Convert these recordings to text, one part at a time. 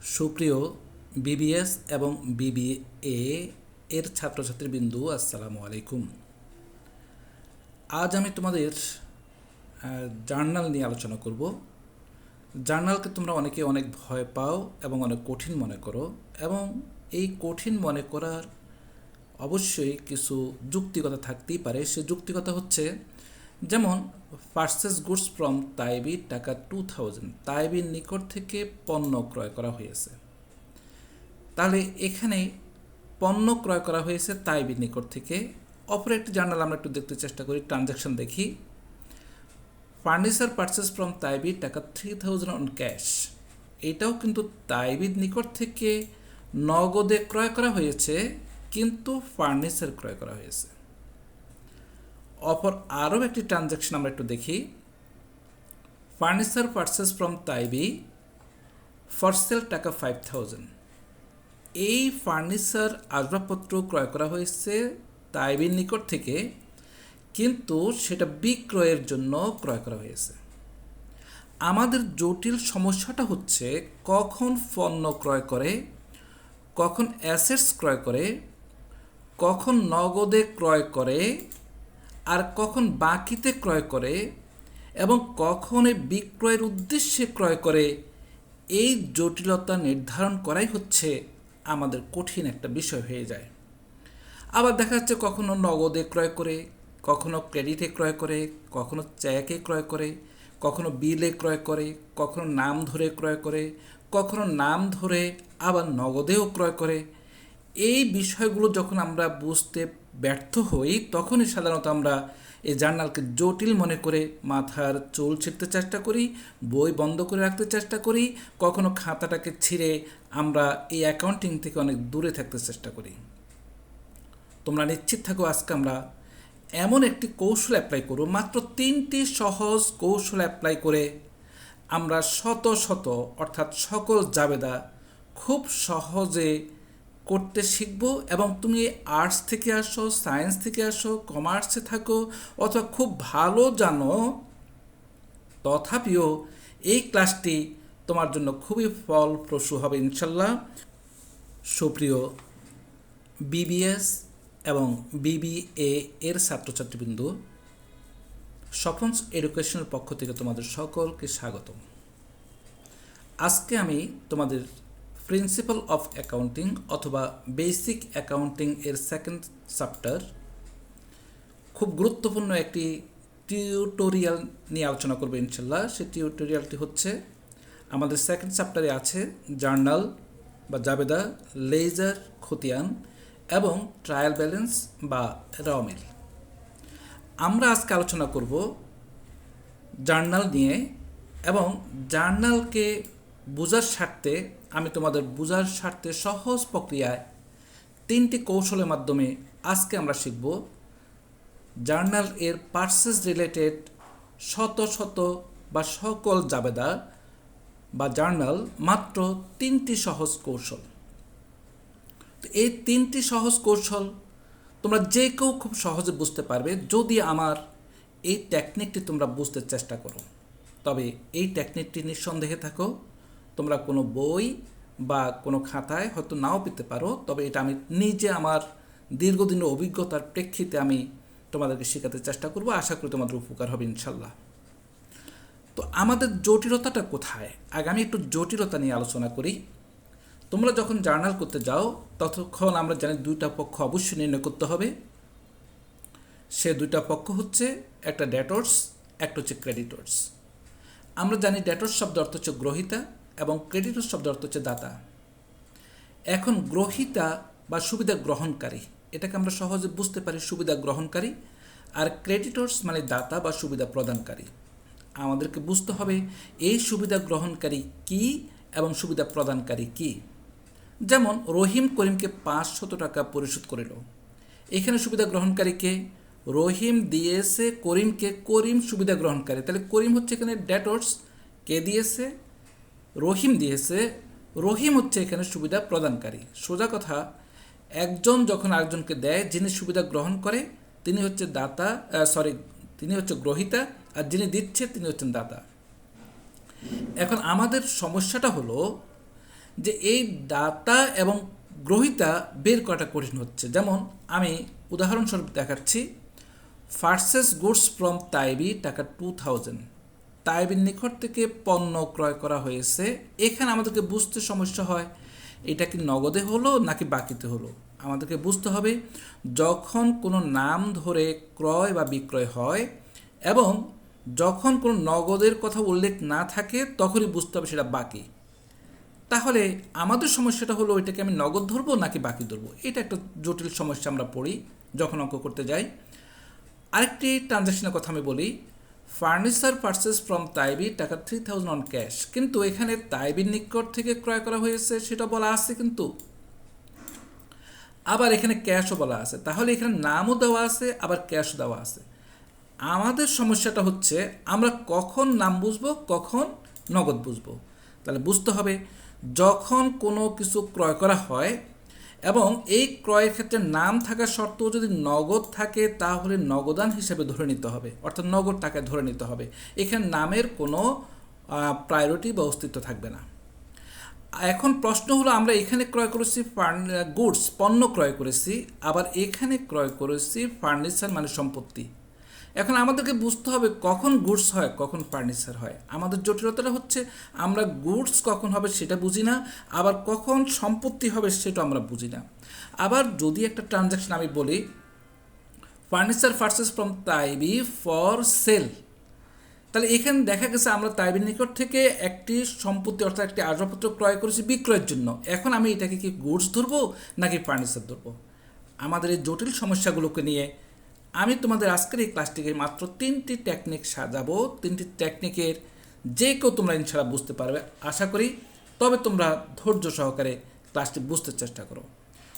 সুপ্রিয় বিবিএস এবং বিবিএ এর ছাত্রছাত্রীবৃন্দু, আসসালামু আলাইকুম। আজ আমি তোমাদের জার্নাল নিয়ে আলোচনা করব। জার্নালকে তোমরা অনেকে অনেক ভয় পাও এবং অনেক কঠিন মনে করো, এবং এই কঠিন মনে করার অবশ্যই কিছু যুক্তিকতা থাকতেই পারে। সে যুক্তিকতা হচ্ছে, যেমন পারচেস গুডস ফ্রম তাইবি, টাকা 2000 তাইবির নিকট থেকে পণ্য ক্রয় করা হয়েছে। তাহলে এখানে পণ্য ক্রয় করা হয়েছে তাইবির নিকট থেকে। অপর একটি জার্নাল আমরা একটু দেখতে চেষ্টা করি, ট্রানজ্যাকশন দেখি। ফার্নিচার পারচেস ফ্রম তাইবি, টাকা 3000 অন ক্যাশ। এটাও কিন্তু তাইবির নিকট থেকে নগদে ক্রয় করা হয়েছে, কিন্তু ফার্নিচার ক্রয় করা হয়েছে। অপর আরও একটি ট্রানজ্যাকশন আমরা একটু দেখি। Furniture purchase from Taibi for sale, টাকা 5000। এই ফার্নিচার আসবাবপত্র ক্রয় করা হয়েছে তাইবির নিকট থেকে, কিন্তু সেটা বিক্রয়ের জন্য ক্রয় করা হয়েছে। আমাদের জটিল সমস্যাটা হচ্ছে কখন পণ্য ক্রয় করে, কখন অ্যাসেটস ক্রয় করে, কখন নগদে ক্রয় করে, আর কখন বাকিতে ক্রয় করে, এবং কখন এই বিক্রয়ের উদ্দেশ্যে ক্রয় করে। এই জটিলতা নির্ধারণ করাই হচ্ছে আমাদের কঠিন একটা বিষয় হয়ে যায়। আবার দেখা যাচ্ছে কখনো নগদে ক্রয় করে, কখনো ক্রেডিটে ক্রয় করে, কখনো চেকে ক্রয় করে, কখনো বিলে ক্রয় করে, কখনো নাম ধরে ক্রয় করে, কখনো নাম ধরে আবার নগদেও ক্রয় করে। এই বিষয়গুলো যখন আমরা বুঝতে ব্যর্থ হই, তখনই সাধারণত আমরা এই জার্নালকে জটিল মনে করে মাথার চুল ছিঁড়তে চেষ্টা করি, বই বন্ধ করে রাখতে চেষ্টা করি, কখনো খাতাটাকে ছিঁড়ে আমরা এই অ্যাকাউন্টিং থেকে অনেক দূরে থাকতে চেষ্টা করি। তোমরা নিশ্চিত থাকো, আজকে আমরা এমন একটি কৌশল অ্যাপ্লাই করব, মাত্র 3টি সহজ কৌশল অ্যাপ্লাই করে আমরা শত শত অর্থাৎ সকল জাবেদা খুব সহজে করতে শিখব। এবং তুমি আর্টস থেকে আসো, সায়েন্স থেকে আসো, কমার্সে থাকো, অথবা খুব ভালো জানো, তথাপিও এই ক্লাসটি তোমার জন্য খুবই ফলপ্রসূ হবে ইনশাল্লাহ। সুপ্রিয় বিবিএস এবং বিবিএ এর ছাত্রছাত্রীবৃন্দ, স্বপন্স এডুকেশনের পক্ষ থেকে তোমাদের সকলকে স্বাগতম। আজকে আমি তোমাদের প্রিন্সিপাল অফ অ্যাকাউন্টিং অথবা বেসিক অ্যাকাউন্টিং এর সেকেন্ড চ্যাপ্টার, খুব গুরুত্বপূর্ণ একটি টিউটোরিয়াল নিয়ে আলোচনা করবো ইনশাল্লাহ। সেই টিউটোরিয়ালটি হচ্ছে, আমাদের সেকেন্ড চ্যাপ্টারে আছে জার্নাল বা জাবেদা, লেজার, খতিয়ান এবং ট্রায়াল ব্যালেন্স বা রমিল। আমরা আজকে আলোচনা করব জার্নাল নিয়ে, এবং জার্নালকে বোঝার স্বার্থে আমি তোমাদের বোঝার স্বার্থে সহজ প্রক্রিয়ায় 3টি কৌশলের মাধ্যমে আজকে আমরা শিখব জার্নাল এর পারচেজ রিলেটেড শত শত বা সকল জাবেদা বা জার্নাল, মাত্র 3টি সহজ কৌশল। তো এই 3টি সহজ কৌশল তোমরা যে কেউ খুব সহজে বুঝতে পারবে যদি আমার এই টেকনিকটি তোমরা বুঝতে চেষ্টা করো। তবে এই টেকনিকটি নিঃসন্দেহে থাকো, তোমরা কোনো বই বা কোনো খাতায় হয়তো নাও পেতে পারো, তবে এটা আমি নিজে আমার দীর্ঘদিনের অভিজ্ঞতার প্রেক্ষিতে আমি তোমাদেরকে শেখাতে চেষ্টা করব। আশা করি তোমাদের উপকার হবে ইনশাল্লাহ। তো আমাদের জটিলতাটা কোথায়? আগে আমি একটু জটিলতা নিয়ে আলোচনা করি। তোমরা যখন জার্নাল করতে যাও, ততক্ষণ আমরা জানি 2টা পক্ষ অবশ্যই নির্ণয় করতে হবে। সে 2টা পক্ষ হচ্ছে, একটা ডেটর্স, একটা হচ্ছে ক্রেডিটর্স। আমরা জানি ডেটর্স শব্দ অর্থ হচ্ছে গ্রহীতা এবং ক্রেডিটর্স শব্দ অর্থ হচ্ছে দাতা। এখন গ্রহীতা বা সুবিধা গ্রহণকারী, এটাকে আমরা সহজে বুঝতে পারি সুবিধা গ্রহণকারী, আর ক্রেডিটর্স মানে দাতা বা সুবিধা প্রদানকারী। আমাদেরকে বুঝতে হবে এই সুবিধা গ্রহণকারী কি এবং সুবিধা প্রদানকারী কি। যেমন রহিম করিমকে 500 টাকা পরিশোধ করিল, এখানে সুবিধা গ্রহণকারীকে রহিম দিয়েছে করিমকে, করিম সুবিধা গ্রহণকারী, তাহলে করিম হচ্ছে এখানে ডেটর্স, কে দিয়েছে? রহিম দিয়েছে, রহিম হচ্ছে এখানে সুবিধা প্রদানকারী। সোজা কথা, একজন যখন আরেকজনকে দেয়, যিনি সুবিধা গ্রহণ করে তিনি হচ্ছে দাতা, তিনি হচ্ছে গ্রহীতা, আর যিনি দিচ্ছে তিনি হচ্ছেন দাতা। এখন আমাদের সমস্যাটা হলো যে এই দাতা এবং গ্রহীতা বের করাটা কঠিন হচ্ছে। যেমন আমি উদাহরণস্বরূপ দেখাচ্ছি, পারচেজ গুডস ফ্রম তাইবি টাকা 2000, তাইবির নিকট থেকে পণ্য ক্রয় করা হয়েছে। এখানে আমাদেরকে বুঝতে সমস্যা হয় এটা কি নগদে হলো নাকি বাকিতে হলো। আমাদেরকে বুঝতে হবে যখন কোনো নাম ধরে ক্রয় বা বিক্রয় হয় এবং যখন কোনো নগদের কথা উল্লেখ না থাকে তখনই বুঝতে হবে সেটা বাকি। তাহলে আমাদের সমস্যাটা হলো এটাকে আমি নগদ ধরবো নাকি বাকি ধরবো, এটা একটা জটিল সমস্যা আমরা পড়ি যখন অঙ্ক করতে যাই। আরেকটি ট্রানজ্যাকশনের কথা আমি বলি, ফার্নিচার পারচেজ ফ্রম তাইবি টাকা 3000 অন ক্যাশ, কিন্তু এখানে তাইবির নিকট থেকে ক্রয় করা হয়েছে সেটা বলা আছে, কিন্তু আবার এখানে ক্যাশও বলা আছে। তাহলে এখানে নামও দেওয়া আছে আবার ক্যাশও দেওয়া আছে। আমাদের সমস্যাটা হচ্ছে আমরা কখন নাম বুঝবো কখন নগদ বুঝবো। তাহলে বুঝতে হবে যখন কোনো কিছু ক্রয় করা হয় এবং এই ক্রয়ের ক্ষেত্রে নাম থাকা সত্ত্বেও যদি নগদ থাকে তাহলে নগদান হিসেবে ধরে নিতে হবে, অর্থাৎ নগদ টাকায় ধরে নিতে হবে। এখানে নামের কোনো প্রায়োরিটি বা অস্তিত্ব থাকবে না। এখন প্রশ্ন হলো আমরা এখানে ক্রয় করেছি গুডস পণ্য ক্রয় করেছি, আবার এখানে ক্রয় করেছি ফার্নিচার মানে সম্পত্তি। এখন আমাদেরকে বুঝতে হবে কখন গুডস হয় কখন ফার্নিচার হয়। আমাদের জটিলতাটা হচ্ছে আমরা গুডস কখন হবে সেটা বুঝি না, আবার কখন সম্পত্তি হবে সেটা আমরা বুঝি না। আবার যদি একটা ট্রানজ্যাকশন আমি বলি furniture purchase from Taibi for sale, তাহলে এখানে দেখা গেছে আমরা তাইবির নিকট থেকে একটি সম্পত্তি অর্থাৎ একটি আসবাবপত্র ক্রয় করেছি বিক্রয়ের জন্য। এখন আমি এটাকে কি গুডস ধরবো নাকি ফার্নিচার ধরবো? আমাদের এই জটিল সমস্যাগুলোকে নিয়ে আমি তোমাদের আজকের এই ক্লাসটিকে মাত্র 3টি টেকনিক সাজাবো। 3টি টেকনিকের যে কেউ তোমরা ইনশাআল্লাহ বুঝতে পারবে আশা করি। তবে তোমরা ধৈর্য সহকারে ক্লাসটি বুঝতে চেষ্টা করো।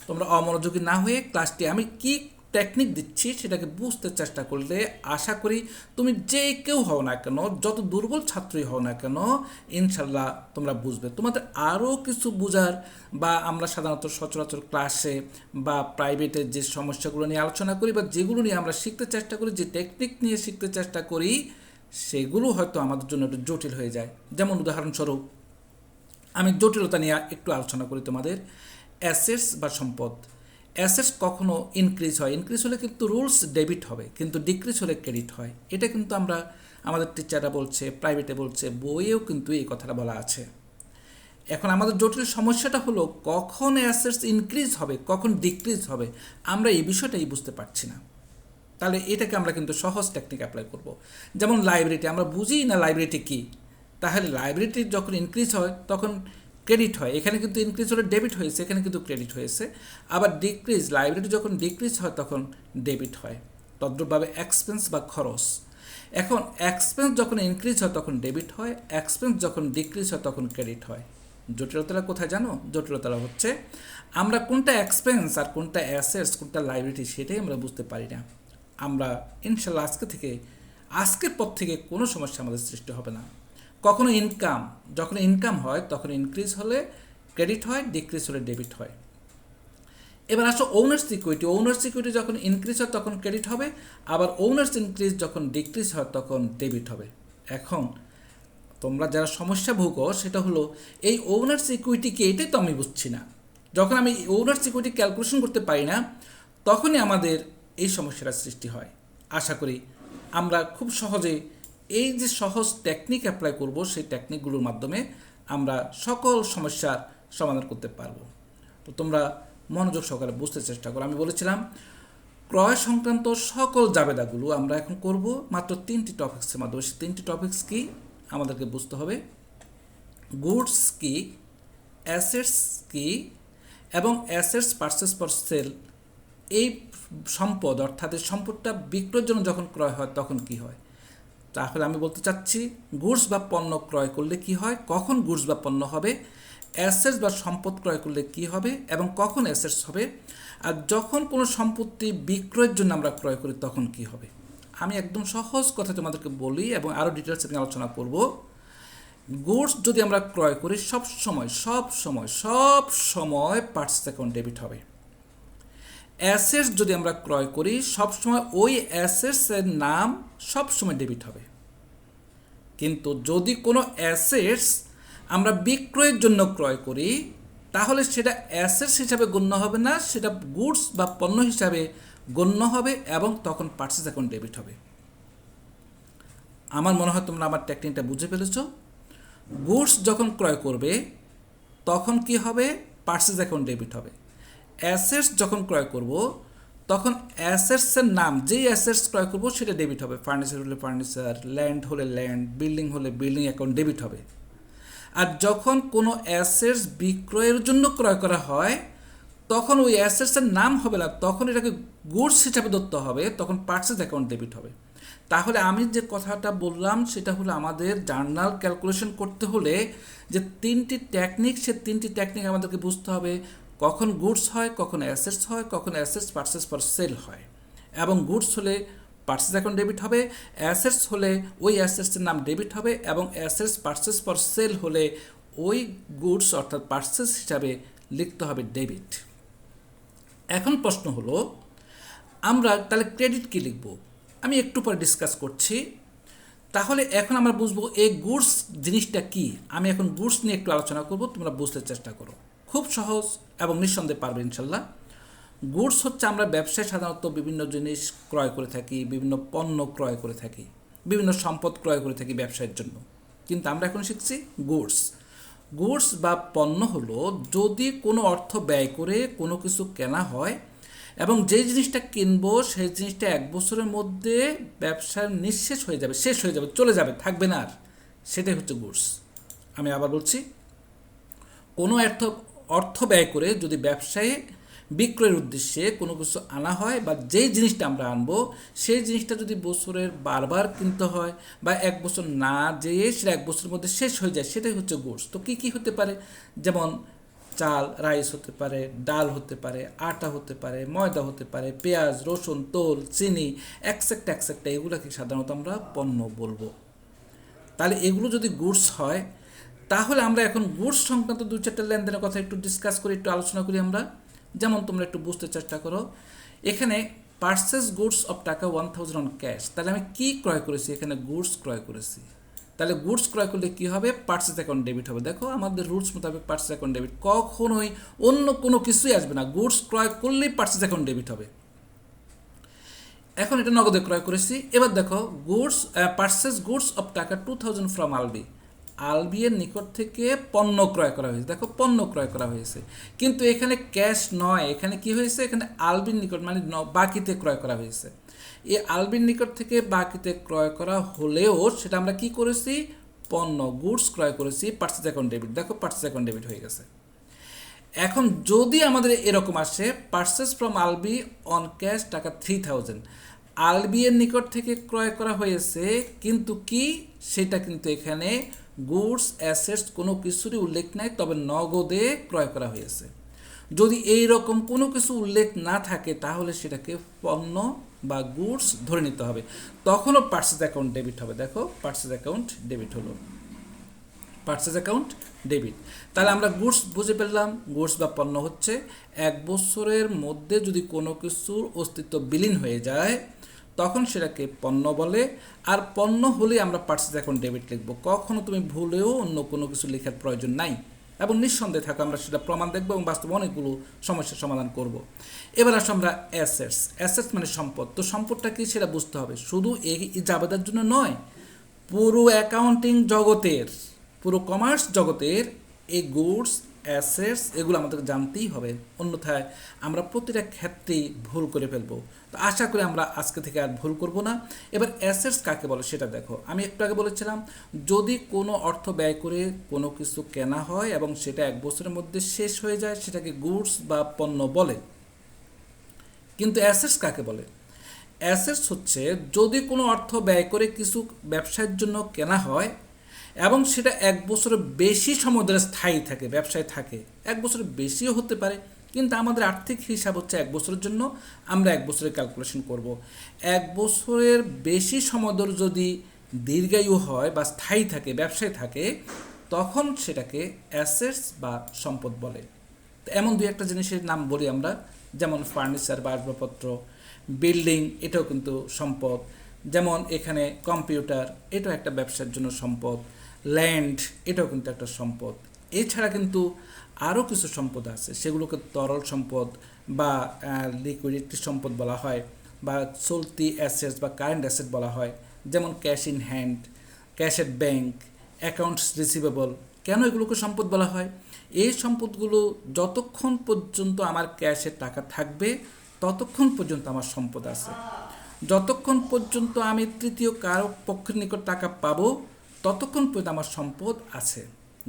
তোমরা অমনোযোগী না হয়ে ক্লাসটি আমি কি টেকনিক দিচ্ছি সেটাকে বুঝতে চেষ্টা করলে আশা করি তুমি যে কেউ হও না কেন, যত দুর্বল ছাত্রই হও না কেন, ইনশাল্লাহ তোমরা বুঝবে। তোমাদের আরও কিছু বোঝার বা আমরা সাধারণত সচরাচর ক্লাসে বা প্রাইভেটে যে সমস্যাগুলো নিয়ে আলোচনা করি বা যেগুলো নিয়ে আমরা শিখতে চেষ্টা করি, যে টেকনিক নিয়ে শিখতে চেষ্টা করি, সেগুলো হয়তো আমাদের জন্য একটু জটিল হয়ে যায়। যেমন উদাহরণস্বরূপ আমি জটিলতা নিয়ে একটু আলোচনা করি তোমাদের। অ্যাসেটস বা সম্পদ, অ্যাসেটস কখনো ইনক্রিজ হয়, ইনক্রিজ হলে কিন্তু রুলস ডেবিট হবে, কিন্তু ডিক্রিজ হলে ক্রেডিট হয়। এটা কিন্তু আমরা আমাদের টিচাররা বলছে, প্রাইভেটে বলছে, বইয়েও কিন্তু এই কথাটা বলা আছে। এখন আমাদের জটিল সমস্যাটা হলো কখন অ্যাসেটস ইনক্রিজ হবে কখন ডিক্রিজ হবে, আমরা এই বিষয়টাই বুঝতে পারছি না। তাহলে এটাকে আমরা কিন্তু সহজ টেকনিক অ্যাপ্লাই করব। যেমন লাইব্রেরিটি, আমরা বুঝি না লাইব্রেরিটি কী, তাহলে লাইব্রেরিটি যখন ইনক্রিজ হয় তখন ক্রেডিট হয়, এখানে কিন্তু ইনক্রিজ হলে ডেবিট হয়েছে, এখানে কিন্তু ক্রেডিট হয়েছে। আবার ডিক্রিজ, লাইব্রেরিটি যখন ডিক্রিজ হয় তখন ডেবিট হয়। তদ্রূপভাবে এক্সপেন্স বা খরচ, এখন এক্সপেন্স যখন ইনক্রিজ হয় তখন ডেবিট হয়, এক্সপেন্স যখন ডিক্রিজ হয় তখন ক্রেডিট হয়। জটিলতাটা কোথায় জানো? জটিলতাটা হচ্ছে আমরা কোনটা এক্সপেন্স আর কোনটা অ্যাসেটস কোনটা লাইব্রেরিটি সেটাই আমরা বুঝতে পারি না। আমরা ইনশাল্লাহ আজকের পর থেকে কোনো সমস্যা আমাদের সৃষ্টি হবে না। কখনো ইনকাম, যখন ইনকাম হয় তখন ইনক্রিজ হলে ক্রেডিট হয়, ডিক্রিজ হলে ডেবিট হয়। এবার আসো ওনার্স ইকুইটি, ওনার্স ইকুইটি যখন ইনক্রিজ হয় তখন ক্রেডিট হবে, আবার ওনার্স ইনক্রিজ যখন ডিক্রিজ হয় তখন ডেবিট হবে। এখন তোমরা যারা সমস্যা ভোগো সেটা হলো এই ওনার্স ইকুইটিকে, এটাই তো আমি বুঝছি না। যখন আমি ওনার্স ইকুইটি ক্যালকুলেশন করতে পারি না তখনই আমাদের এই সমস্যাটা সৃষ্টি হয়। আশা করি আমরা খুব সহজে এই যে সহজ টেকনিক অ্যাপ্লাই করব সেই টেকনিকগুলোর মাধ্যমে আমরা সকল সমস্যার সমাধান করতে পারবো। তো তোমরা মনোযোগ সহকারে বুঝতে চেষ্টা করো। আমি বলেছিলাম ক্রয় সংক্রান্ত সকল জাবেদাগুলো আমরা এখন করব মাত্র 3টি টপিক্সের মাধ্যমে। সেই 3টি টপিক্স কি আমাদেরকে বুঝতে হবে, গুডস কি, অ্যাসেটস কি, এবং অ্যাসেটস পারচেস ফর সেল, এই সম্পদ অর্থাৎ এই সম্পদটা বিক্রয়ের জন্য যখন ক্রয় হয় তখন কি হয়। তাহলে আমি বলতে চাচ্ছি গুডস বা পণ্য ক্রয় করলে কি হয়, কখন গুডস বা পণ্য হবে, অ্যাসেটস বা সম্পদ ক্রয় করলে কি হবে এবং কখন অ্যাসেটস হবে, আর যখন কোনো সম্পত্তি বিক্রয়ের জন্য আমরা ক্রয় করি তখন কি হবে। আমি একদম সহজ কথা তোমাদেরকে বলি এবং আরও ডিটেলসে নিয়ে আলোচনা করব। গুডস যদি আমরা ক্রয় করি সব সময় পারচেজ অ্যাকাউন্ট ডেবিট হবে। অ্যাসেটস যদি আমরা ক্রয় করি সবসময় ওই অ্যাসেটসের নাম সবসময় ডেবিট হবে। কিন্তু যদি কোনো অ্যাসেটস আমরা বিক্রয়ের জন্য ক্রয় করি, তাহলে সেটা অ্যাসেটস হিসাবে গণ্য হবে না, সেটা গুডস বা পণ্য হিসাবে গণ্য হবে এবং তখন পারচেজ অ্যাকাউন্ট ডেবিট হবে। আমার মনে হয় তোমরা আমার টেকনিকটা বুঝে ফেলেছ। গুডস যখন ক্রয় করবে তখন কি হবে? পারচেজ অ্যাকাউন্ট ডেবিট হবে। অ্যাসেটস যখন ক্রয় করব তখন অ্যাসেটসের নাম, যেই অ্যাসেটস ক্রয় করব সেটা ডেবিট হবে। ফার্নিচার হলে ফার্নিচার, ল্যান্ড হলে ল্যান্ড, বিল্ডিং হলে বিল্ডিং অ্যাকাউন্ট ডেবিট হবে। আর যখন কোনো অ্যাসেটস বিক্রয়ের জন্য ক্রয় করা হয় তখন ওই অ্যাসেটসের নাম হবে না, তখন এটাকে গুডস হিসাবে ধরতে হবে, তখন পারচেজ অ্যাকাউন্ট ডেবিট হবে। তাহলে আমি যে কথাটা বললাম সেটা হলো আমাদের জার্নাল ক্যালকুলেশন করতে হলে যে তিনটি টেকনিক, সে তিনটি টেকনিক আমাদেরকে বুঝতে হবে। কখন গুডস হয়, কখন অ্যাসেটস হয়, কখন অ্যাসেটস পারচেজ ফর সেল হয়। এবং গুডস হলে পারচেজ অ্যাকাউন্ট ডেবিট হবে, অ্যাসেটস হলে ওই অ্যাসেটসের নাম ডেবিট হবে, এবং অ্যাসেটস পারচেজ ফর সেল হলে ওই গুডস অর্থাৎ পারচেজ হিসাবে লিখতে হবে ডেবিট। এখন প্রশ্ন হলো আমরা তাহলে ক্রেডিট কি লিখব? আমি একটু পরে ডিসকাস করছি। তাহলে এখন আমরা বুঝবো এই গুডস জিনিসটা কি। আমি এখন গুডস নিয়ে একটু আলোচনা করব, তোমরা বুঝতে চেষ্টা করো। খুব সহজ এবং নিঃসন্দেহে পারবে ইনশাল্লাহ। গুডস হচ্ছে আমরা ব্যবসায় সাধারণত বিভিন্ন জিনিস ক্রয় করে থাকি, বিভিন্ন পণ্য ক্রয় করে থাকি, বিভিন্ন সম্পদ ক্রয় করে থাকি ব্যবসায়ের জন্য। কিন্তু আমরা এখন শিখছি গুডস। গুডস বা পণ্য হলো যদি কোনো অর্থ ব্যয় করে কোনো কিছু কেনা হয় এবং যেই জিনিসটা কিনবো সেই জিনিসটা 1 বছরের মধ্যে ব্যবসার নিঃশেষ হয়ে যাবে, শেষ হয়ে যাবে, চলে যাবে, থাকবে না আর, সেটাই হচ্ছে গুডস। আমি আবার বলছি, কোনো অর্থ ব্যয় করে যদি ব্যবসায়ে বিক্রয়ের উদ্দেশ্যে কোনো কিছু আনা হয় বা যেই জিনিসটা আমরা আনবো সেই জিনিসটা যদি বছরের বারবার কিনতে হয় বা 1 বছর না যেয়ে সেটা 1 বছরের মধ্যে শেষ হয়ে যায়, সেটাই হচ্ছে গুডস। তো কী কী হতে পারে? যেমন চাল, রাইস হতে পারে, ডাল হতে পারে, আটা হতে পারে, ময়দা হতে পারে, পেঁয়াজ, রসুন, তেল, চিনি, এক্সেট্রা এক্সেট্রা, এগুলোকে সাধারণত আমরা পণ্য বলবো। তাহলে এগুলো যদি গুডস হয় তাহলে আমরা এখন গুডস সংক্রান্ত 2-4টা লেনদেনের কথা একটু ডিসকাস করি, একটু আলোচনা করি আমরা। যেমন তোমরা একটু বুঝতে চেষ্টা করো, এখানে পারচেস গুডস অফ টাকা 1000 অন ক্যাশ। তাহলে আমি কি ক্রয় করেছি? এখানে গুডস ক্রয় করেছি। তাহলে গুডস ক্রয় করলে কী হবে? পারচেজ অ্যাকাউন্ট ডেবিট হবে। দেখো আমাদের রুলস মোতাবেক পারচেজ অ্যাকাউন্ট ডেবিট, কখনোই অন্য কোনো কিছুই আসবে না। গুডস ক্রয় করলেই পারচেজ অ্যাকাউন্ট ডেবিট হবে। এখন এটা নগদে ক্রয় করেছি। এবার দেখো গুডস পারচেস গুডস অফ টাকা 2000 ফ্রম আলবি। আলবিয়ের নিকট থেকে পণ্য ক্রয় করা হয়েছে। দেখো পণ্য ক্রয় করা হয়েছে, কিন্তু এখানে ক্যাশ নয়, এখানে কি হয়েছে? এখানে আলবির নিকট মানে বাকিতে ক্রয় করা হয়েছে। এই আলবির নিকট থেকে বাকিতে ক্রয় করা হলেও সেটা আমরা কি করেছি? পণ্য গুডস ক্রয় করেছি, পারচেজ অ্যাকাউন্ট ডেবিট। দেখো পারচেজ অ্যাকাউন্ট ডেবিট হয়ে গেছে। এখন যদি আমাদের এরকম আসে purchase from Albi on cash টাকা 3000, আলবিয়ের নিকট থেকে ক্রয় করা হয়েছে, কিন্তু কি সেটা কিন্তু এখানে গুডস অ্যাসেটস কোনো কিছুরই উল্লেখ নাই, তবে নগদে ক্রয় করা হয়েছে। যদি এই রকম কোনো কিছু উল্লেখ না থাকে তাহলে সেটাকে পণ্য বা গুডস ধরে নিতে হবে, তখনও পারচেজ অ্যাকাউন্ট ডেবিট হবে। দেখো পারচেজ অ্যাকাউন্ট ডেবিট হলো, পারচেজ অ্যাকাউন্ট ডেবিট। তাহলে আমরা গুডস বুঝে ফেললাম। গুডস বা পণ্য হচ্ছে 1 বছরের মধ্যে যদি কোনো কিছুর অস্তিত্ব বিলীন হয়ে যায় তখন সেটাকে পণ্য বলে। আর পণ্য হলে আমরা পারচেজ অ্যাকাউন্ট ডেবিট লিখব। কখনো তুমি ভুলেও অন্য কোনো কিছু লেখার প্রয়োজন নাই, এবং নিঃসন্দেহে থাকো আমরা সেটা প্রমাণ দেখব এবং বাস্তবে অনেকগুলো সমস্যার সমাধান করব। এবার আসো আমরা অ্যাসেটস। অ্যাসেটস মানে সম্পদ। তো সম্পদটা কি সেটা বুঝতে হবে, শুধু এই জাবেদার জন্য নয়, পুরো অ্যাকাউন্টিং জগতের, পুরো কমার্স জগতের এই গুডস অ্যাসেটস এগুলো আমাদের জানতেই হবে, অন্যথায় আমরা প্রতিটা ক্ষেত্রেই ভুল করে ফেলবো। তো আশা করি আমরা আজকে থেকে আর ভুল করব না। এবার অ্যাসেটস কাকে বলে সেটা দেখো। আমি একটু আগে বলেছিলাম যদি কোনো অর্থ ব্যয় করে কোনো কিছু কেনা হয় এবং সেটা 1 বছরের মধ্যে শেষ হয়ে যায় সেটাকে গুডস বা পণ্য বলে। কিন্তু অ্যাসেটস কাকে বলে? অ্যাসেটস হচ্ছে যদি কোনো অর্থ ব্যয় করে কিছু ব্যবসার জন্য কেনা হয় এবং সেটা 1 বছরের বেশি সময় ধরে স্থায়ী থাকে, ব্যবসায় থাকে। 1 বছরের বেশিও হতে পারে, কিন্তু আমাদের আর্থিক হিসাব হচ্ছে 1 বছরের জন্য, আমরা 1 বছরের ক্যালকুলেশন করব। 1 বছরের বেশি সময় ধরে যদি দীর্ঘায়ু হয় বা স্থায়ী থাকে, ব্যবসায় থাকে, তখন সেটাকে অ্যাসেটস বা সম্পদ বলে। এমন 2-1টা জিনিসের নাম বলি আমরা, যেমন ফার্নিচার বা আসবাবপত্র, বিল্ডিং, এটাও কিন্তু সম্পদ। যেমন এখানে কম্পিউটার, এটাও একটা ব্যবসার জন্য সম্পদ। ল্যান্ড, এটাও কিন্তু একটা সম্পদ। এছাড়া কিন্তু আরও কিছু সম্পদ আছে, সেগুলোকে তরল সম্পদ বা লিকুইডিটি সম্পদ বলা হয়, বা চলতি অ্যাসেটস বা কারেন্ট অ্যাসেট বলা হয়, যেমন cash in hand, cash at bank, accounts receivable. কেন এগুলোকে সম্পদ বলা হয়? এই সম্পদগুলো যতক্ষণ পর্যন্ত আমার ক্যাশে টাকা থাকবে ততক্ষণ পর্যন্ত আমার সম্পদ আছে। যতক্ষণ পর্যন্ত আমি তৃতীয় কারো পক্ষের নিকট টাকা পাবো ততক্ষণ পর্যন্ত আমার সম্পদ আছে।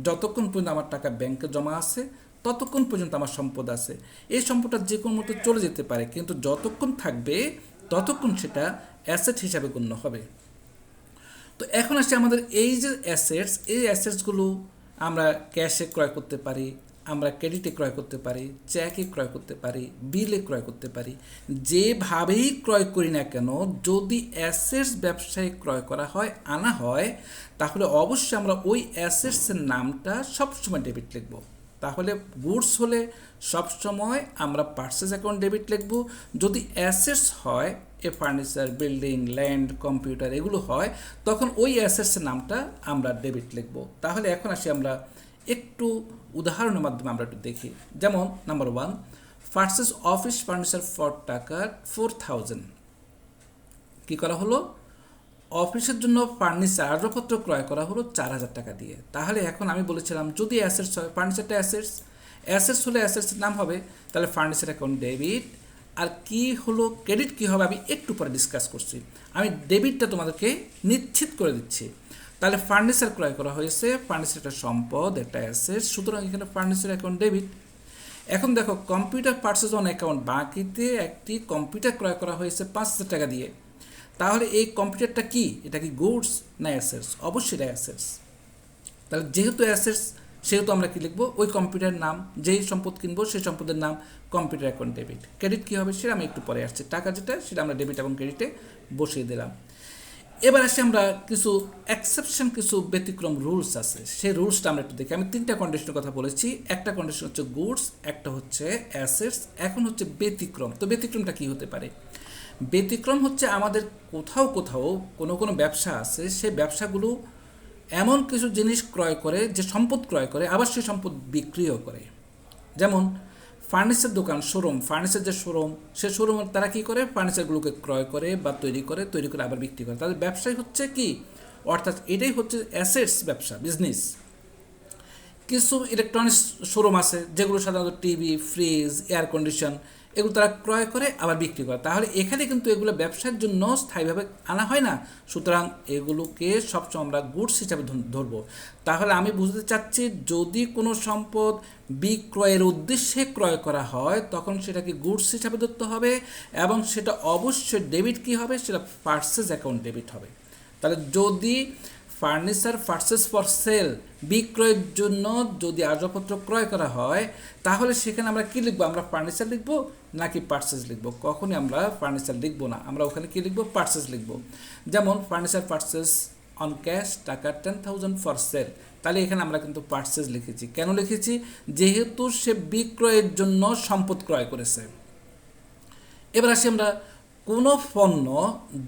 যতক্ষণ পর্যন্ত আমার টাকা ব্যাংকে জমা আছে ততক্ষণ পর্যন্ত আমার সম্পদ আছে। এই সম্পদটা যে কোনো মতো চলে যেতে পারে, কিন্তু যতক্ষণ থাকবে ততক্ষণ সেটা অ্যাসেট হিসাবে গণ্য হবে। তো এখন আসছে আমাদের এই যে অ্যাসেটস, এই অ্যাসেটসগুলো আমরা ক্যাশে ক্রয় করতে পারি, আমরা ক্রেডিটে ক্রয় করতে পারি, চেকে ক্রয় করতে পারি, বিলে ক্রয় করতে পারি। যেভাবেই ক্রয় করি না কেন, যদি অ্যাসেটস ব্যবসায় ক্রয় করা হয়, আনা হয়, তাহলে অবশ্যই আমরা ওই অ্যাসেটসের নামটা সবসময় ডেবিট লিখব। তাহলে গুডস হলে সবসময় আমরা পারচেজ অ্যাকাউন্ট ডেবিট লিখব। যদি অ্যাসেটস হয়, ফার্নিচার, বিল্ডিং, ল্যান্ড, কম্পিউটার এগুলো হয়, তখন ওই অ্যাসেটসের নামটা আমরা ডেবিট লিখব। তাহলে এখন আসি আমরা একটু উদাহরণের মাধ্যমে আমরা একটু দেখি। যেমন number 1, purchase office furniture for টাকা 4000। কী করা হলো? অফিসের জন্য ফার্নিচার আসবাবপত্র ক্রয় করা হলো 4000 টাকা দিয়ে। তাহলে এখন আমি বলেছিলাম যদি অ্যাসেটস হয়, ফার্নিচারটা অ্যাসেটস হলে অ্যাসেটসের নাম হবে, তাহলে ফার্নিচার অ্যাকাউন্ট ডেবিট। আর কি হলো ক্রেডিট, কী হবে আমি একটু পরে ডিসকাস করছি। আমি ডেবিটটা তোমাদেরকে নিশ্চিত করে দিচ্ছি। তাহলে ফার্নিচার ক্রয় করা হয়েছে, ফার্নিচার একটা সম্পদ, একটা অ্যাসেট, সুতরাং এখানে ফার্নিচার অ্যাকাউন্ট ডেবিট। এখন দেখো কম্পিউটার পারচেজ অন অ্যাকাউন্ট, বাকিতে একটি কম্পিউটার ক্রয় করা হয়েছে 5000 টাকা দিয়ে। তাহলে এই কম্পিউটারটা কি? এটা কি গুডস না অ্যাসেটস? অবশ্যই এটা অ্যাসেটস। তাহলে যেহেতু অ্যাসেটস, সেহেতু আমরা কি লিখবো? ওই কম্পিউটারের নাম, যেই সম্পদ কিনবো সেই সম্পদের নাম কম্পিউটার অ্যাকাউন্ট ডেবিট। ক্রেডিট কী হবে সেটা আমি একটু পরে আসছি। টাকা যেটা সেটা আমরা ডেবিট এবং ক্রেডিটে বসিয়ে দিলাম। এবার আসি আমরা কিছু এক্সেপশন, কিছু ব্যতিক্রম রুলস আছে, সেই রুলসটা আমরা একটু দেখি। আমি 3টা কন্ডিশনের কথা বলেছি। একটা কন্ডিশন হচ্ছে গুডস, একটা হচ্ছে অ্যাসেটস, এখন হচ্ছে ব্যতিক্রম। তো ব্যতিক্রমটা কী হতে পারে? ব্যতিক্রম হচ্ছে আমাদের কোথাও কোথাও কোনো ব্যবসা আছে, সেই ব্যবসাগুলো এমন কিছু জিনিস ক্রয় করে, যে সম্পদ ক্রয় করে, আবার সেই সম্পদ বিক্রিও করে। যেমন ফার্নিচার দোকান, শোরুম, ফার্নিচার যে শোরুম, সে শোরুমে তারা কী করে? ফার্নিচারগুলোকে ক্রয় করে বা তৈরি করে আবার বিক্রি করে। তাদের ব্যবসায় হচ্ছে কি, অর্থাৎ এটাই হচ্ছে অ্যাসেটস ব্যবসা, বিজনেস। কিছু ইলেকট্রনিক্স শোরুম আছে যেগুলো সাধারণত টিভি, ফ্রিজ, এয়ার কন্ডিশন এগুলো তারা ক্রয় করে আবার বিক্রি করে। তাহলে এখানে কিন্তু এগুলো ব্যবসার জন্য স্থায়ীভাবে আনা হয় না, সুতরাং এগুলোকে সবসময় আমরা গুডস হিসাবে ধরবো। তাহলে আমি বুঝতে চাচ্ছি, যদি কোনো সম্পদ বিক্রয়ের উদ্দেশ্যে ক্রয় করা হয় তখন সেটাকে গুডস হিসাবে ধরতে হবে, এবং সেটা অবশ্যই ডেবিট কী হবে? সেটা পারচেজ অ্যাকাউন্ট ডেবিট হবে। তাহলে যদি ফার্নিচার পারচেজ ফর সেল, বিক্রয়ের জন্য যদি আসবাবপত্র ক্রয় করা হয়, তাহলে সেখানে আমরা কী লিখবো? আমরা ফার্নিচার লিখবো নাকি পারচেজ লিখবো? কখনই আমরা ফার্নিচার লিখবো না, আমরা ওখানে কী লিখবো? পারচেজ লিখবো। যেমন ফার্নিচার পারচেজ অন ক্যাশ টাকা 10,000 ফর সেল, তাহলে এখানে আমরা কিন্তু পারচেজ লিখেছি। কেন লিখেছি? যেহেতু সে বিক্রয়ের জন্য সম্পদ ক্রয় করেছে। এবার আসি আমরা, কোনো পণ্য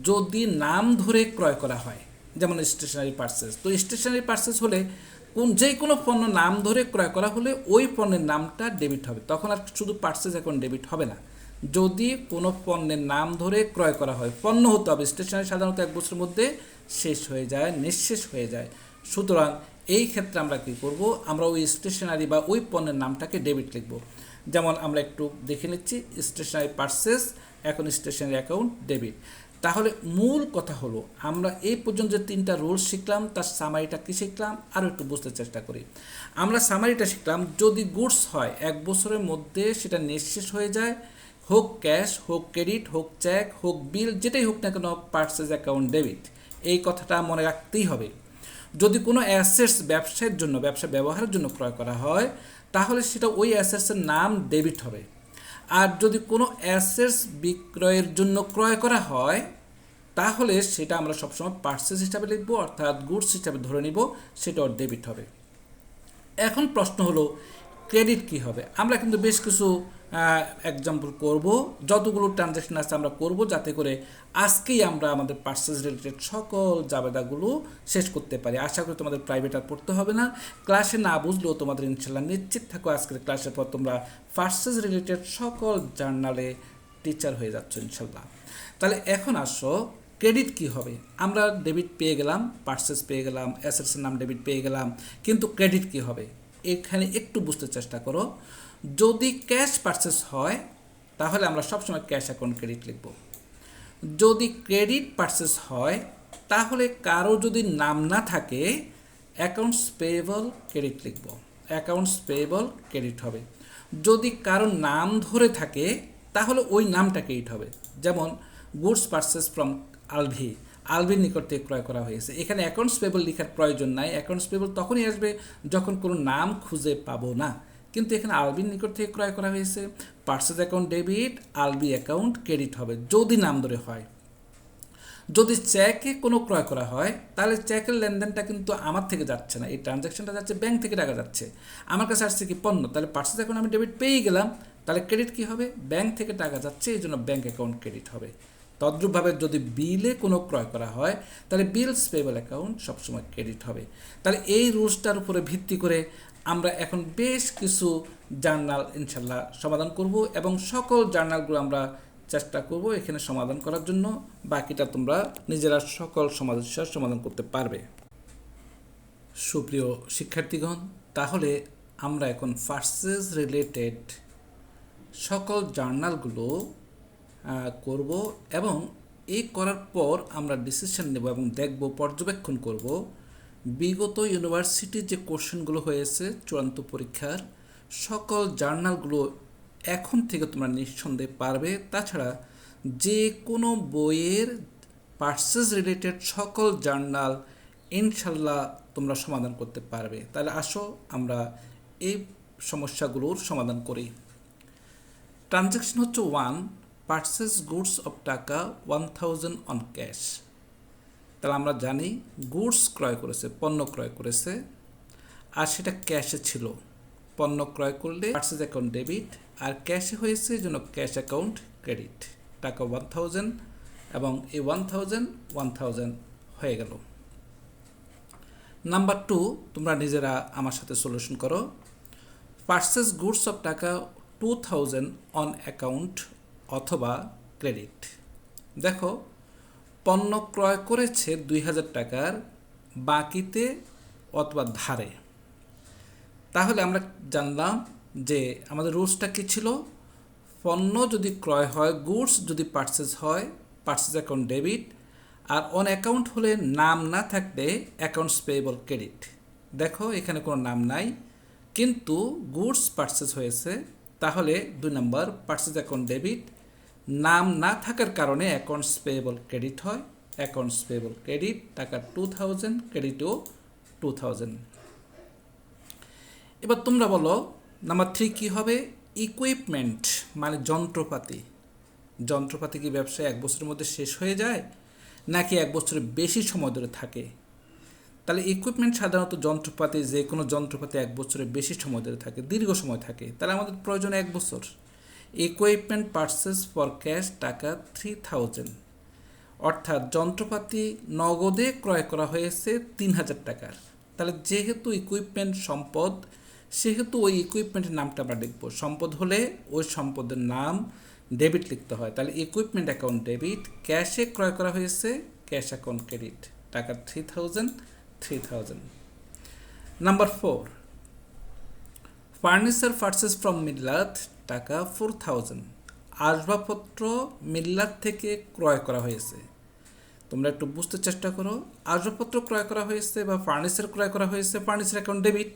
যদি নাম ধরে ক্রয় করা হয়, যেমন স্টেশনারি পারচেজ, তো স্টেশনারি পারচেজ হলে যে কোনো পণ্য নাম ধরে ক্রয় করা হলে ওই পণ্যের নামটা ডেবিট হবে। তখন আর শুধু পারচেজ অ্যাকাউন্ট ডেবিট হবে না। যদি কোনো পণ্যের নাম ধরে ক্রয় করা হয়, পণ্য হতে হবে, স্টেশনারি সাধারণত 1 বছরের মধ্যে শেষ হয়ে যায়, নিঃশেষ হয়ে যায়। সুতরাং এই ক্ষেত্রে আমরা কী করব? আমরা ওই স্টেশনারি বা ওই পণ্যের নামটাকে ডেবিট লিখব। যেমন আমরা একটু দেখে নিচ্ছি, স্টেশনারি পারচেজ, এখন স্টেশনারি অ্যাকাউন্ট ডেবিট। তাহলে মূল কথা হলো, আমরা এই পর্যন্ত যে 3টা রুলস শিখলাম তার সামারিটা কী শিখলাম আরও একটু বুঝতে চেষ্টা করি। আমরা সামারিটা শিখলাম, যদি গুডস হয় 1 বছরের মধ্যে সেটা নিঃশেষ হয়ে যায়, হোক ক্যাশ, হোক ক্রেডিট, হোক চেক, হোক বিল, যেটাই হোক না কেন পারচেজ অ্যাকাউন্ট ডেবিট। এই কথাটা মনে রাখতেই হবে। যদি কোনো অ্যাসেটস ব্যবসার জন্য, ব্যবসা ব্যবহারের জন্য ক্রয় করা হয়, তাহলে সেটা ওই অ্যাসেটসের নাম ডেবিট হবে। আর যদি কোনো অ্যাসেটস বিক্রয়ের জন্য ক্রয় করা হয়, তাহলে সেটা আমরা সবসময় পারচেজ হিসাবে লিখব, অর্থাৎ গুডস হিসাবে ধরে নিব, সেটাও ডেবিট হবে। এখন প্রশ্ন হলো, ক্রেডিট কি হবে? আমরা কিন্তু বেশ কিছু এক্সাম্পল করব, যতগুলো ট্রানজ্যাকশন আছে আমরা করব, যাতে করে আজকেই আমরা আমাদের পার্সেস রিলেটেড সকল জাবেদাগুলো শেষ করতে পারি। আশা করি তোমাদের প্রাইভেট আর পড়তে হবে না। ক্লাসে না বুঝলেও তোমাদের ইনশাল্লাহ নিশ্চিত থাকো আজকের ক্লাসের পর তোমরা পার্সেস রিলেটেড সকল জার্নালে টিচার হয়ে যাচ্ছ ইনশাল্লাহ। তাহলে এখন আসো, ক্রেডিট কি হবে? আমরা ডেবিট পেয়ে গেলাম, পার্সেস পেয়ে গেলাম, অ্যাসেটসের নাম ডেবিট পেয়ে গেলাম, কিন্তু ক্রেডিট কি হবে এখানে একটু বুঝতে চেষ্টা করো। যদি ক্যাশ পার্সেস হয় তাহলে আমরা সবসময় ক্যাশ অ্যাকাউন্ট ক্রেডিট লিখব। যদি ক্রেডিট পার্সেস হয় তাহলে কারো যদি নাম না থাকে অ্যাকাউন্টস পেয়েবল ক্রেডিট লিখব, অ্যাকাউন্টস পেয়েবল ক্রেডিট হবে। যদি কারো নাম ধরে থাকে তাহলে ওই নামটা ক্রেডিট হবে। যেমন গুডস পার্সেস ফ্রম আলভি, আলভির নিকট থেকে ক্রয় করা হয়েছে। এখানে অ্যাকাউন্টস পেবল লেখার প্রয়োজন নাই, অ্যাকাউন্টস পেবল তখনই আসবে যখন কোনো নাম খুঁজে পাবো না। কিন্তু এখানে আলবির নিকট থেকে ক্রয় করা হয়েছে, purchase account debit, Albi account credit হবে যদি নাম ধরে হয়। যদি চেকে কোনো ক্রয় করা হয় তাহলে চেকের লেনদেনটা কিন্তু আমার থেকে যাচ্ছে না, এই ট্রানজ্যাকশনটা যাচ্ছে ব্যাংক থেকে টাকা যাচ্ছে, আমার কাছে আসছে কি পণ্য, তাহলে পার্সেস অ্যাকাউন্ট আমি ডেবিট পেয়ে গেলাম, তাহলে ক্রেডিট কি হবে? ব্যাংক থেকে টাকা যাচ্ছে, এই জন্য ব্যাংক অ্যাকাউন্ট ক্রেডিট হবে। তদ্রূপভাবে যদি বিলে কোনো ক্রয় করা হয় তাহলে বিলস পেয়েবল অ্যাকাউন্ট সবসময় ক্রেডিট হবে। তাহলে এই রুলসটার উপরে ভিত্তি করে আমরা এখন বেশ কিছু জার্নাল ইনশাল্লাহ সমাধান করব, এবং সকল জার্নালগুলো আমরা চেষ্টা করব এখানে সমাধান করার জন্য। বাকিটা তোমরা নিজেরা সকল সমস্যার সমাধান করতে পারবে। সুপ্রিয় শিক্ষার্থীগণ, তাহলে আমরা এখন পার্সেস রিলেটেড সকল জার্নালগুলো করব, এবং এই করার পর আমরা ডিসিশন নেব এবং দেখব, পর্যবেক্ষণ করব বিগত ইউনিভার্সিটির যে কোশ্চেনগুলো হয়েছে চূড়ান্ত পরীক্ষার সকল জার্নালগুলো এখন থেকে তোমরা নিঃসন্দেহে পারবে। তাছাড়া যে কোনো বইয়ের পার্সেস রিলেটেড সকল জার্নাল ইনশাল্লাহ তোমরা সমাধান করতে পারবে। তাহলে আসো আমরা এই সমস্যাগুলোর সমাধান করি। ট্রানজ্যাকশন হচ্ছে 1, পার্সেস গুডস অফ টাকা 1000 অন ক্যাশ। তাহলে আমরা জানি গুডস ক্রয় করেছে, পণ্য ক্রয় করেছে, আর সেটা ক্যাশে ছিল। পণ্য ক্রয় করলে পার্সেস অ্যাকাউন্ট ডেবিট, আর ক্যাশে হয়েছে এই জন্য ক্যাশ অ্যাকাউন্ট ক্রেডিট। টাকা 1000 এবং এই 1000 হয়ে গেল। নাম্বার 2, তোমরা নিজেরা আমার সাথে সলিউশন করো। পার্সেস গুডস অফ টাকা 2000 অন অ্যাকাউন্ট অথবা ক্রেডিট। দেখো, পণ্য ক্রয় করেছে 2000 টাকার, বাকিতে অথবা ধারে। তাহলে আমরা জানলাম যে আমাদের রুলসটা কী ছিল। পণ্য যদি ক্রয় হয়, গুডস যদি পার্সেস হয়, পার্সেস অ্যাকাউন্ট ডেবিট, আর অন অ্যাকাউন্ট হলে নাম না থাকলে অ্যাকাউন্টস পেয়েবল ক্রেডিট। দেখো এখানে কোনো নাম নাই, কিন্তু গুডস পার্সেস হয়েছে, তাহলে 2 নম্বর পার্সেস অ্যাকাউন্ট ডেবিট, নাম না থাকার কারণে অ্যাকাউন্টস পেয়েবল ক্রেডিট হয়, অ্যাকাউন্টস পেয়েবল ক্রেডিট, টাকা 2000, ক্রেডিটও 2000। এবার তোমরা বলো নাম্বার 3 কী হবে? ইকুইপমেন্ট মানে যন্ত্রপাতি। যন্ত্রপাতি কি ব্যবসায় 1 বছরের মধ্যে শেষ হয়ে যায় নাকি 1 বছরের বেশি সময় ধরে থাকে? তাহলে ইকুইপমেন্ট সাধারণত যন্ত্রপাতি, যে কোনো যন্ত্রপাতি 1 বছরের বেশি সময় ধরে থাকে, দীর্ঘ সময় থাকে, তাহলে আমাদের প্রয়োজন 1 বছর। ইকুইপমেন্ট পার্সেস ফর ক্যাশ টাকা 3000, অর্থাৎ যন্ত্রপাতি নগদে ক্রয় করা হয়েছে 3000 টাকার। তাহলে যেহেতু ইকুইপমেন্ট সম্পদ, সেহেতু ওই ইকুইপমেন্টের নামটা আমরা লিখব। সম্পদ হলে ওই সম্পদের নাম ডেবিট লিখতে হয়। তাহলে ইকুইপমেন্ট অ্যাকাউন্ট ডেবিট, ক্যাশে ক্রয় করা হয়েছে, ক্যাশ অ্যাকাউন্ট ক্রেডিট, টাকা 3000। নাম্বার 4, ফার্নিচার পার্সেস ফ্রম মিল্লাত টাকা 4000, আসবাবপত্র মিল্লাত থেকে ক্রয় করা হয়েছে। তোমরা একটু বুঝতে চেষ্টা করো, আসবাবপত্র ক্রয় করা হয়েছে বা ফার্নিচার ক্রয় করা হয়েছে, ফার্নিচার অ্যাকাউন্ট ডেবিট,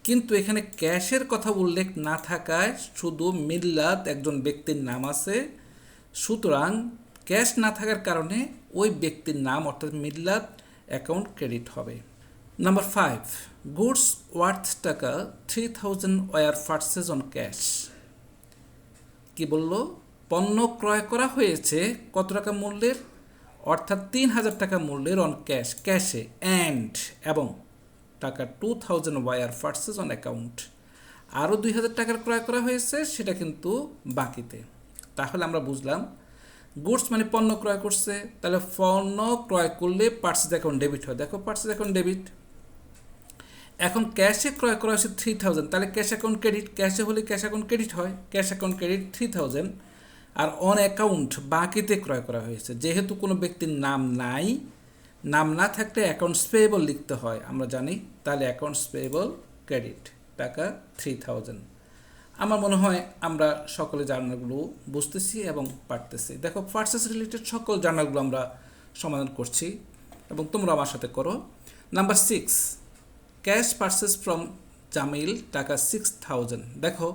কিন্তু এখানে ক্যাশের কথা উল্লেখ না থাকায় শুধু মিল্লাত একজন ব্যক্তির নাম আছে, সুতরাং ক্যাশ না থাকার কারণে ওই ব্যক্তির নাম অর্থাৎ মিল্লাত অ্যাকাউন্ট ক্রেডিট হবে। নাম্বার 5, গুডস ওয়ার্থ টাকা 3000 ওয়ার পার্সেস অন ক্যাশ। কি বললো? পণ্য ক্রয় করা হয়েছে কত টাকা মূল্যের, অর্থাৎ 3000 টাকা মূল্যের অন ক্যাশ, ক্যাশে, অ্যান্ড এবং টাকা 2000 ওয়ার পার্সেস অন অ্যাকাউন্ট। আরও 2,000 টাকার ক্রয় করা হয়েছে, সেটা কিন্তু বাকিতে। তাহলে আমরা বুঝলাম গুডস মানে পণ্য ক্রয় করছে, তাহলে পণ্য ক্রয় করলে পার্চেজ অ্যাকাউন্ট ডেবিট হয়। দেখো পার্চেজ অ্যাকাউন্ট ডেবিট। এখন ক্যাশে ক্রয় করা হয়েছে 3,000, তাহলে ক্যাশ অ্যাকাউন্ট ক্রেডিট। ক্যাশে হলে ক্যাশ অ্যাকাউন্ট ক্রেডিট হয়, ক্যাশ অ্যাকাউন্ট ক্রেডিট 3,000। আর অন অ্যাকাউন্ট বাকিতে ক্রয় করা হয়েছে, যেহেতু কোনো ব্যক্তির নাম নাই, নাম না থাকলে অ্যাকাউন্টস পেয়েবল লিখতে হয় আমরা জানি, তাহলে অ্যাকাউন্টস পেয়েবল ক্রেডিট টাকা 3,000। আমার মনে হয় আমরা সকলে জার্নালগুলো বুঝতেছি এবং পারতেছি। দেখো পার্চেস রিলেটেড সকল জার্নালগুলো আমরা সমাধান করছি এবং তোমরা আমার সাথে করো। Number 6, cash purchase from Jamil টাকা 6,000। দেখো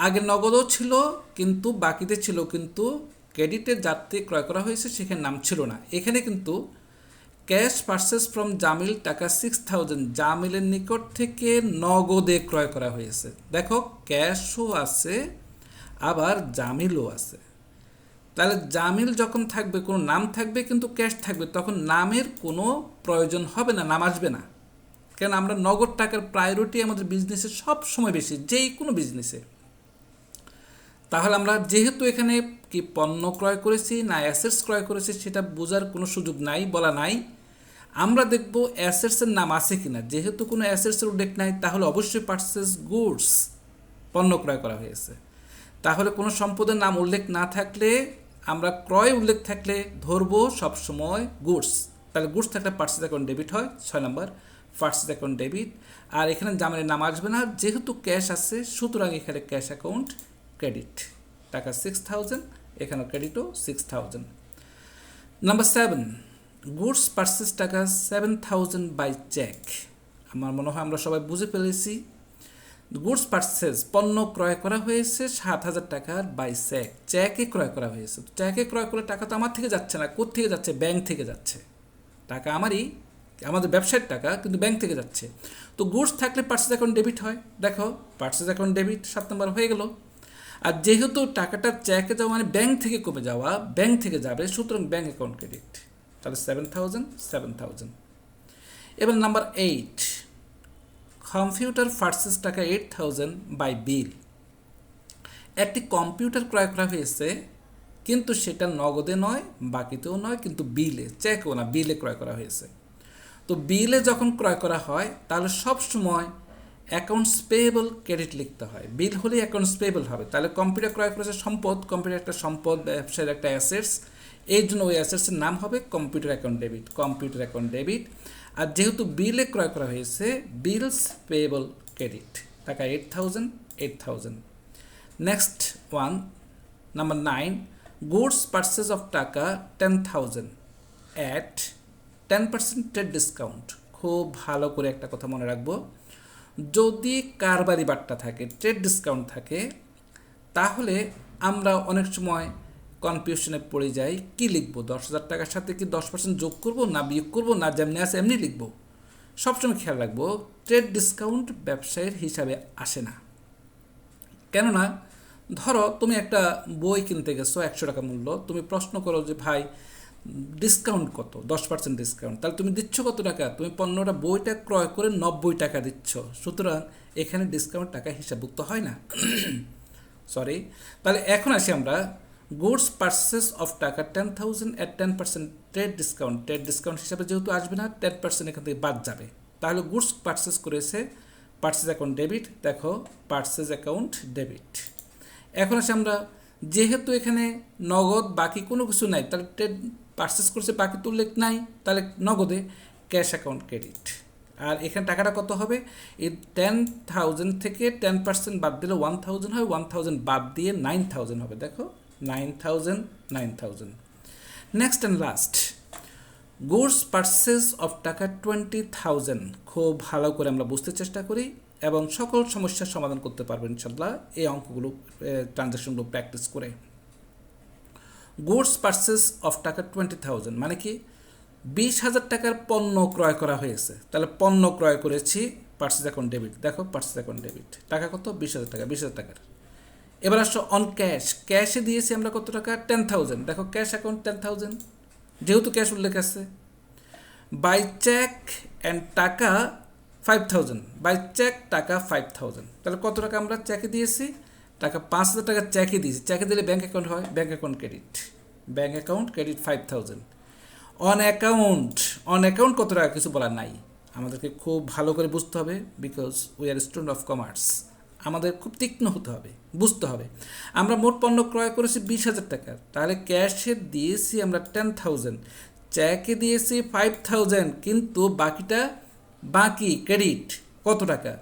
আগে নগদও ছিল কিন্তু বাকিতে ছিল, কিন্তু ক্রেডিটের যাত্রী ক্রয় করা হয়েছে সেখানে নাম ছিল না। এখানে কিন্তু ক্যাশ পার্চেস ফ্রম জামিল টাকা 6,000, জামিলের নিকট থেকে নগদে ক্রয় করা হয়েছে। দেখো ক্যাশও আছে আবার জামিলও আছে। তাহলে জামিল যখন থাকবে কোনো নাম থাকবে কিন্তু ক্যাশ থাকবে, তখন নামের কোনো প্রয়োজন হবে না, নাম আসবে না। কেন আমরা নগদ টাকার প্রায়োরিটি আমাদের বিজনেসে সব সময় বেশি, যেই কোনো বিজনেসে। তাহলে আমরা যেহেতু এখানে কি পণ্য ক্রয় করেছি না অ্যাসেটস ক্রয় করেছি সেটা বোঝার কোনো সুযোগ নাই, বলা নাই। আমরা দেখব অ্যাসেটসের নাম আছে কিনা। যেহেতু কোনো অ্যাসেটসের উল্লেখ নাই তাহলে অবশ্যই পার্চেস গুডস, পণ্য ক্রয় করা হয়েছে। তাহলে কোনো সম্পদের নাম উল্লেখ না থাকলে, আমরা ক্রয় উল্লেখ থাকলে ধরবো সবসময় গুডস। তাহলে গুডস থাকলে পার্চেস অ্যাকাউন্ট ডেবিট হয় 6 নম্বর, পার্চেস অ্যাকাউন্ট ডেবিট। আর এখানে জামিনের নাম আসবে না, যেহেতু ক্যাশ আছে সুতরাং এখানে ক্যাশ অ্যাকাউন্ট ক্রেডিট টাকা 6,000, এখানে ক্রেডিটও 6,000। নাম্বার 7, গুডস পার্চেস টাকা 7,000 বাই চেক। আমার মনে হয় আমরা সবাই বুঝে ফেলেছি। গুডস পার্চেস পণ্য ক্রয় করা হয়েছে 7,000 টাকার বাই চেক, চেকে ক্রয় করা হয়েছে। চেকে ক্রয় করলে টাকা তো আমার থেকে যাচ্ছে না, কোথা থেকে যাচ্ছে? ব্যাংক থেকে যাচ্ছে। টাকা আমারই, আমাদের ব্যবসায়ের টাকা, কিন্তু ব্যাংক থেকে যাচ্ছে। তো গুডস থাকলে পার্চেস অ্যাকাউন্ট ডেবিট হয়। দেখো পার্চেস অ্যাকাউন্ট ডেবিট 7 নম্বর হয়ে গেল। আর যেহেতু টাকাটা চেকে যাওয়া মানে ব্যাংক থেকে কমে যাওয়া, ব্যাংক থেকে যাবে, সুতরাং ব্যাংক অ্যাকাউন্ট ক্রেডিট। তাহলে 7,000। এবার নাম্বার 8, কম্পিউটার পার্চেস টাকা 8,000 বাই বিল। একটি কম্পিউটার ক্রয় করা হয়েছে কিন্তু সেটা নগদে নয়, বাকিতেও নয়, কিন্তু বিলে, চেকও না, বিলে ক্রয় করা হয়েছে। তো বিলে যখন ক্রয় করা হয় তাহলে সব সময় অ্যাকাউন্টস পেয়েবল ক্রেডিট লিখতে হয়। বিল হলেই অ্যাকাউন্টস পেয়েবল হবে। তাহলে কম্পিউটার ক্রয় করেছে সম্পদ, কম্পিউটার একটা সম্পদ, ব্যবসায়ের একটা অ্যাসেটস, এই জন্য ওই অ্যাসেটসের নাম হবে computer account debit, computer account debit. আর যেহেতু বিলে ক্রয় করা হয়েছে বিলস পেয়েবল ক্রেডিট টাকা 8,000। Next one, number 9, goods purchase of টাকা 10,000 অ্যাট 10% ট্রেড ডিসকাউন্ট। খুব ভালো করে একটা কথা মনে রাখবো, যদি কারবারি বাট্টা থাকে, ট্রেড ডিসকাউন্ট থাকে, তাহলে আমরা অনেক সময় কনফিউশনে পড়ে যাই, কি লিখবো? 10,000 টাকার সাথে কি 10% যোগ করবো না বিয়োগ করবো, না যেমনি আছে এমনি লিখবো? সবসময় খেয়াল রাখবো ট্রেড ডিসকাউন্ট ব্যবসায়ের হিসাবে আসে না। কেননা ধরো তুমি একটা বই কিনতে গেছো 100 টাকা মূল্য, তুমি প্রশ্ন করো যে ভাই ডিসকাউন্ট কত? 10% ডিসকাউন্ট। তাহলে তুমি দিচ্ছ কত টাকা? তুমি পণ্যটা, বইটা ক্রয় করে 90 টাকা দিচ্ছ, সুতরাং এখানে ডিসকাউন্ট টাকা হিসাবভুক্ত হয় না। সরি। তাহলে এখন আসি আমরা গুডস পার্চেস অফ টাকা 10,000 at 10% trade discount. Trade discount হিসাবে যেহেতু আসবে না, 10% এখান থেকে বাদ যাবে। তাহলে গুডস পার্চেস করেছে, পার্চেস অ্যাকাউন্ট ডেবিট। দেখো পার্চেস অ্যাকাউন্ট ডেবিট। এখন আসি আমরা, যেহেতু এখানে নগদ বাকি কোনো কিছু নাই, তাহলে ট্রেড পার্চেস করছে, বাকি তো উল্লেখ নাই, তাহলে নগদে ক্যাশ অ্যাকাউন্ট ক্রেডিট। আর এখানে টাকাটা কত হবে? এই 10,000 থেকে 10% বাদ দিলে 1,000 হয়, 1,000 বাদ দিয়ে 9,000 হবে। দেখো 9,000। Next and last, goods purchase of টাকা 20,000। খুব ভালো করে আমরা বুঝতে চেষ্টা করি এবং সকল সমস্যার সমাধান করতে পারবেন ইনশাল্লাহ এই অঙ্কগুলো, ট্রানজ্যাকশনগুলো প্র্যাকটিস করে। গুডস পার্চেস অফ টাকা 20,000 মানে কি? 20,000 টাকার পণ্য ক্রয় করা হয়েছে, তাহলে পণ্য ক্রয় করেছি, পার্চেস অ্যাকাউন্ট ডেবিট। দেখো পার্চেস অ্যাকাউন্ট ডেবিট, টাকা কত? 20,000 টাকা, 20,000 টাকার। এবার আসো অন ক্যাশ, ক্যাশে দিয়েছি আমরা কত টাকা? 10,000। দেখো ক্যাশ অ্যাকাউন্ট 10,000, যেহেতু ক্যাশ উল্লেখ আছে। বাই চেক অ্যান্ড টাকা 5000 বাই চেক টাকা 5000, তাহলে কত টাকা আমরা চেকে দিয়েছি? টাকা 5000 টাকা চেকে দিয়েছি। চেকে দিলে ব্যাঙ্ক অ্যাকাউন্ট হয়, bank account credit 5000। On account কত টাকা কিছু বলার নাই, আমাদেরকে খুব ভালো করে বুঝতে হবে, because we are student of commerce. আমাদের খুব তীক্ষ্ণ হতে হবে, বুঝতে হবে। আমরা মোট পণ্য ক্রয় করেছি 20,000 টাকা, তাহলে ক্যাশে দিয়েছি আমরা 10,000, চেকে দিয়েছি 5,000, কিন্তু বাকি ক্রেডিট কত টাকা?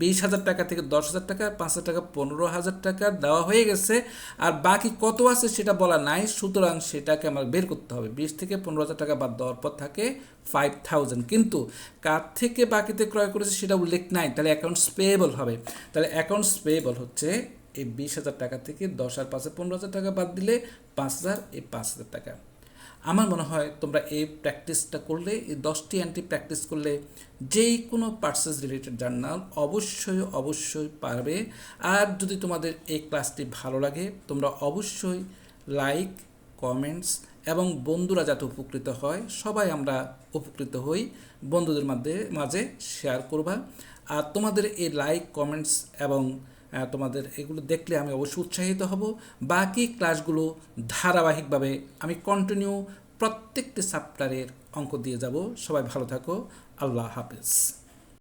20,000 টাকা থেকে 10,000 টাকা, 5,000 টাকা, 15,000 টাকা দেওয়া হয়ে গেছে। আর বাকি কত আছে সেটা বলা নাই, সুতরাং সেটাকে আমার বের করতে হবে। 20 থেকে 15,000 টাকা বাদ দেওয়ার পর থাকে 5,000, কিন্তু কার থেকে বাকিতে ক্রয় করেছে সেটা উল্লেখ নাই, তাহলে অ্যাকাউন্টস পেয়েবল হবে। তাহলে অ্যাকাউন্টস পেয়েবল হচ্ছে এই 20,000 টাকা থেকে 10 আর 5 15,000 টাকা বাদ দিলে 5,000, এই 5,000 টাকা। আমার মনে হয় তোমরা এই প্র্যাকটিসটা করলে, এই 10টি এন্ট্রি প্র্যাকটিস করলে যেই কোনো পার্সেস রিলেটেড জার্নাল অবশ্যই পারবে। আর যদি তোমাদের এই ক্লাসটি ভালো লাগে, তোমরা অবশ্যই লাইক, কমেন্টস এবং বন্ধুরা যাতে উপকৃত হয়, সবাই আমরা উপকৃত হই, বন্ধুদের মাঝে শেয়ার করবা। আর তোমাদের এই লাইক, কমেন্টস এবং তোমাদের এগুলো দেখলে আমি অবশ্যই উৎসাহিত হব। বাকি ক্লাসগুলো ধারাবাহিকভাবে আমি কন্টিনিউ প্রত্যেকটি চ্যাপ্টারের অঙ্ক দিয়ে যাব। সবাই ভালো থাকো, আল্লাহ হাফেজ।